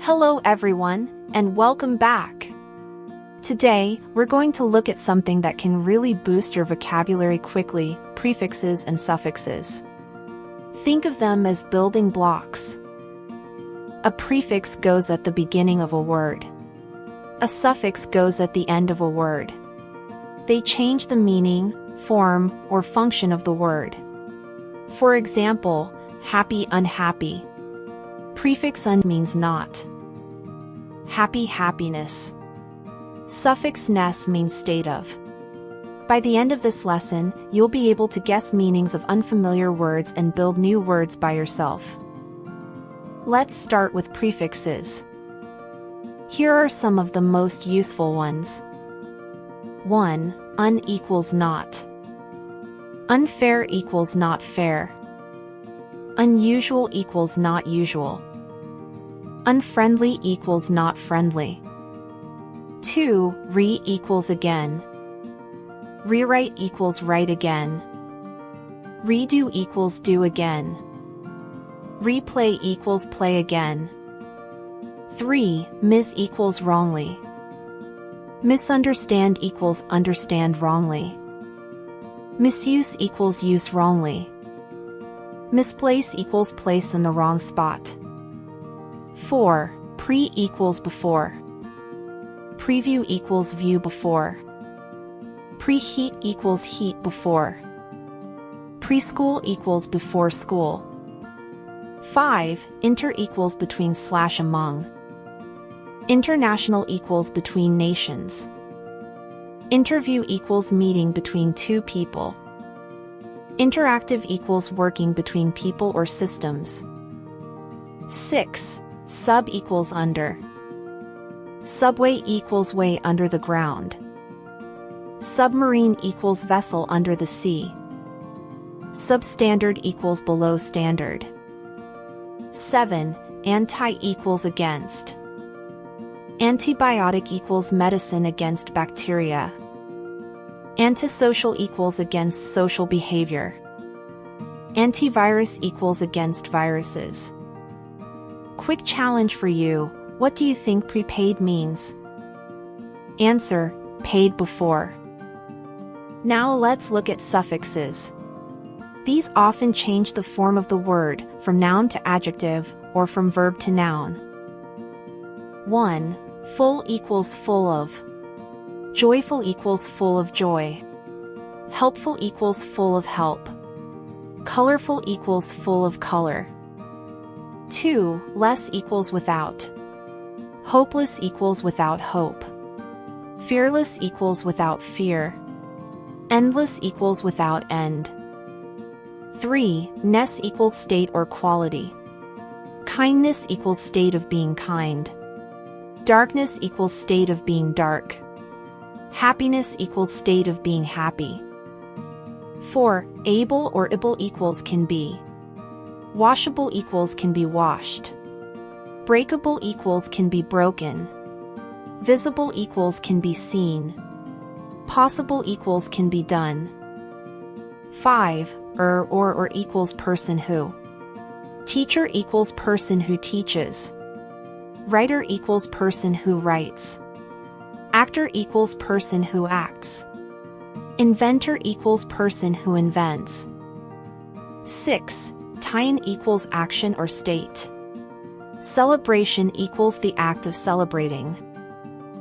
Hello everyone, and welcome back. Today, we're going to look at something that can really boost your vocabulary quickly: prefixes and suffixes. Think of them as building blocks. A prefix goes at the beginning of a word. A suffix goes at the end of a word. They change the meaning, form, or function of the word. For example, happy, unhappy. Prefix un means not. Happy, happiness. Suffix ness means state of. By the end of this lesson, you'll be able to guess meanings of unfamiliar words and build new words by yourself. Let's start with prefixes. Here are some of the most useful ones. 1. Un equals not. Unfair equals not fair. Unusual equals not usual. Unfriendly equals not friendly. 2. Re equals again. Rewrite equals write again. Redo equals do again. Replay equals play again. 3. Mis equals wrongly. Misunderstand equals understand wrongly. Misuse equals use wrongly. Misplace equals place in the wrong spot. 4. Pre equals before. Preview equals view before. Preheat equals heat before. Preschool equals before school. 5. Inter equals between / among. International equals between nations. Interview equals meeting between two people. Interactive equals working between people or systems. 6. Sub equals under. Subway equals way under the ground. Submarine equals vessel under the sea. Substandard equals below standard. 7. Anti equals against. Antibiotic equals medicine against bacteria. Antisocial equals against social behavior. Antivirus equals against viruses. Quick challenge for you: what do you think prepaid means? Answer: paid before. Now let's look at suffixes. These often change the form of the word, from noun to adjective, or from verb to noun. 1. Full equals full of. Joyful equals full of joy. Helpful equals full of help. Colorful equals full of color. 2. Less equals without. Hopeless equals without hope. Fearless equals without fear. Endless equals without end. 3. Ness equals state or quality. Kindness equals state of being kind. Darkness equals state of being dark. Happiness equals state of being happy. 4. Able or able equals can be. Washable equals can be washed. Breakable equals can be broken. Visible equals can be seen. Possible equals can be done. 5. Or equals person who. Teacher equals person who teaches. Writer equals person who writes. Actor equals person who acts. Inventor equals person who invents. 6. Tion equals action or state. Celebration equals the act of celebrating.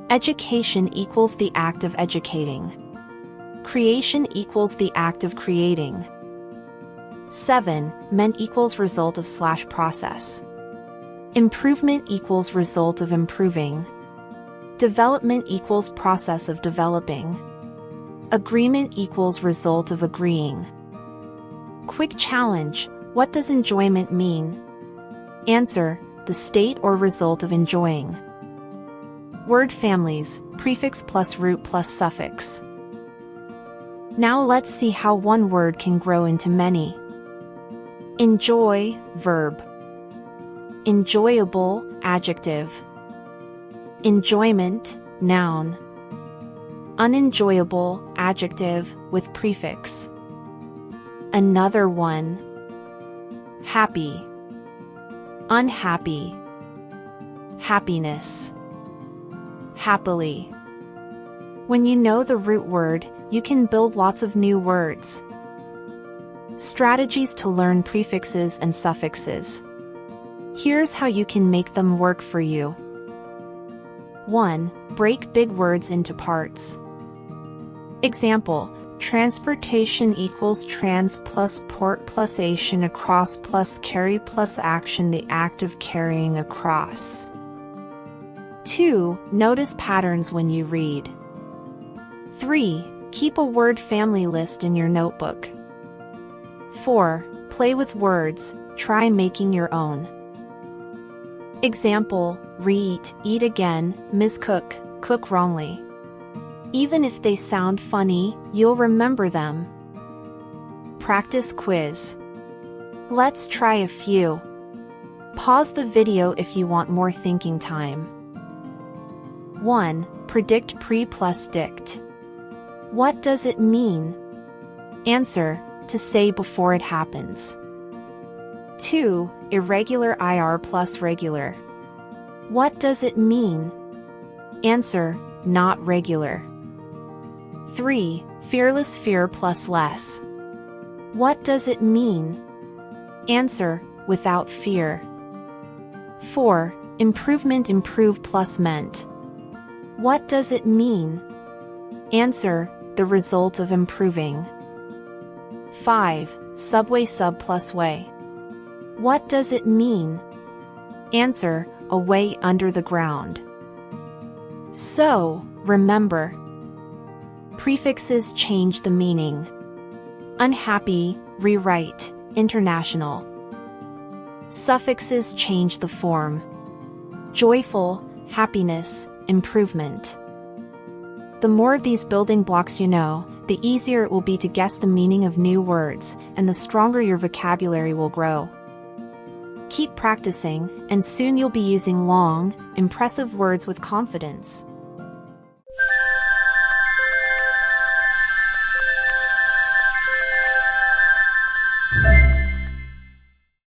Education equals the act of educating. Creation equals the act of creating. 7. Ment equals result of / process. Improvement equals result of improving. Development equals process of developing. Agreement equals result of agreeing. Quick challenge: what does enjoyment mean? Answer: the state or result of enjoying. Word families: prefix plus root plus suffix. Now let's see how one word can grow into many. Enjoy, verb. Enjoyable, adjective. Enjoyment, noun. Unenjoyable, adjective, with prefix. Another one. Happy. Unhappy. happiness, happily. When you know the root word, you can build lots of new words. Strategies to learn prefixes and suffixes. Here's how you can make them work for you. 1. Break big words into parts. Example: transportation equals trans plus port plus ation across plus carry plus action, the act of carrying across. 2. Notice patterns when you read. 3. Keep a word family list in your notebook. 4. Play with words, try making your own. Example: re-eat, eat again, miscook, cook wrongly. Even if they sound funny, you'll remember them. Practice quiz. Let's try a few. Pause the video if you want more thinking time. 1. Predict pre plus dict. What does it mean? Answer: to say before it happens. 2. Irregular ir plus regular. What does it mean? Answer: not regular. 3. Fearless fear plus less. What does it mean? Answer: without fear. 4. Improvement improve plus ment. What does it mean? Answer: the result of improving. 5. Subway sub plus way. What does it mean? Answer: a way under the ground. So, remember. Prefixes change the meaning. Unhappy, rewrite, international. Suffixes change the form. Joyful, happiness, improvement. The more of these building blocks you know, the easier it will be to guess the meaning of new words, and the stronger your vocabulary will grow. Keep practicing, and soon you'll be using long, impressive words with confidence.